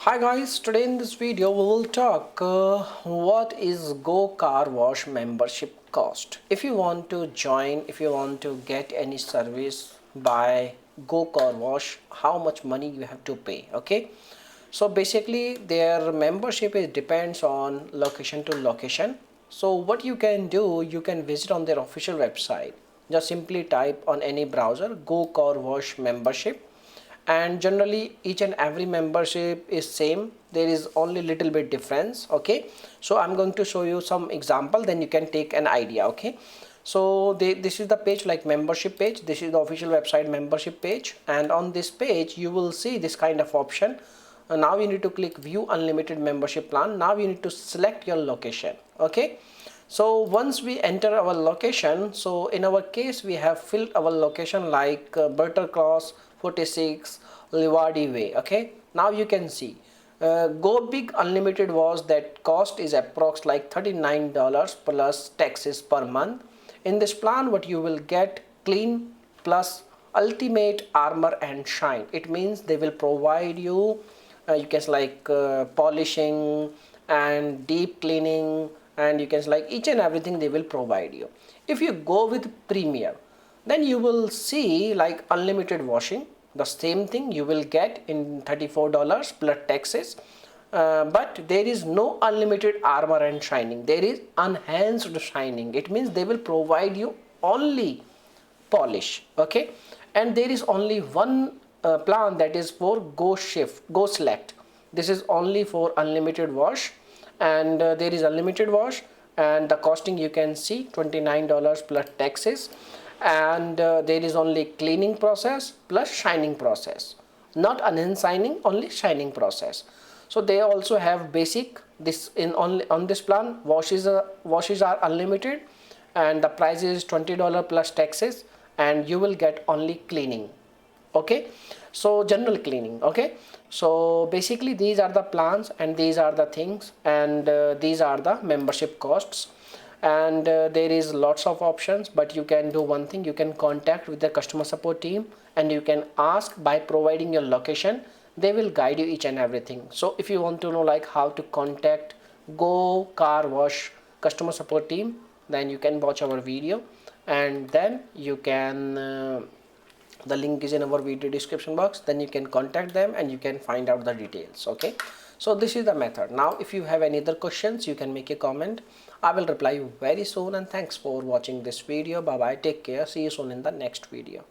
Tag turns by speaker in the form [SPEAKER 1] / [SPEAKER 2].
[SPEAKER 1] Hi guys, today in this video we will talk what is Go Car Wash membership cost. If you want to join, if you want to get any service by Go Car Wash, how much money you have to pay, okay? So basically their membership is depends on location to location. So what you can do, you can visit on their official website. Just simply type on any browser Go Car Wash membership, and generally each and every membership is same. There is only little bit difference, okay? So I'm going to show you some example, then you can take an idea, okay? So this is the page, like membership page. This is the official website membership page, and on this page you will see this kind of option. Now you need to click view unlimited membership plan. Now you need to select your location, okay? So once we enter our location, so in our case we have filled our location like Buttercross 46 Liwadi Way, okay? Now you can see Go Big Unlimited was that cost is approx like $39 plus taxes per month. In this plan what you will get clean plus ultimate armor and shine. It means they will provide you you can like polishing and deep cleaning, and you can like each and everything they will provide you. If you go with Premier, then you will see like unlimited washing, the same thing you will get in $34 plus taxes, but there is no unlimited armor and shining. There is enhanced shining. It means they will provide you only polish, okay? And there is only one plan, that is for Go Select. This is only for unlimited wash, and there is unlimited wash, and the costing you can see $29 plus taxes, and there is only cleaning process plus shining process, not enhanced shining, only shining process. So they also have basic. This in only on this plan washes are unlimited, and the price is $20 plus taxes, and you will get only cleaning, okay? So general cleaning, okay? So basically these are the plans, and these are the things, and these are the membership costs, and there is lots of options. But you can do one thing, you can contact with the customer support team, and you can ask by providing your location. They will guide you each and everything. So if you want to know like how to contact Go Car Wash customer support team, then you can watch our video, and then you can the link is in our video description box. Then you can contact them and you can find out the details, okay? So this is the method. Now if you have any other questions, you can make a comment. I will reply you very soon, and thanks for watching this video. Bye bye, take care, see you soon in the next video.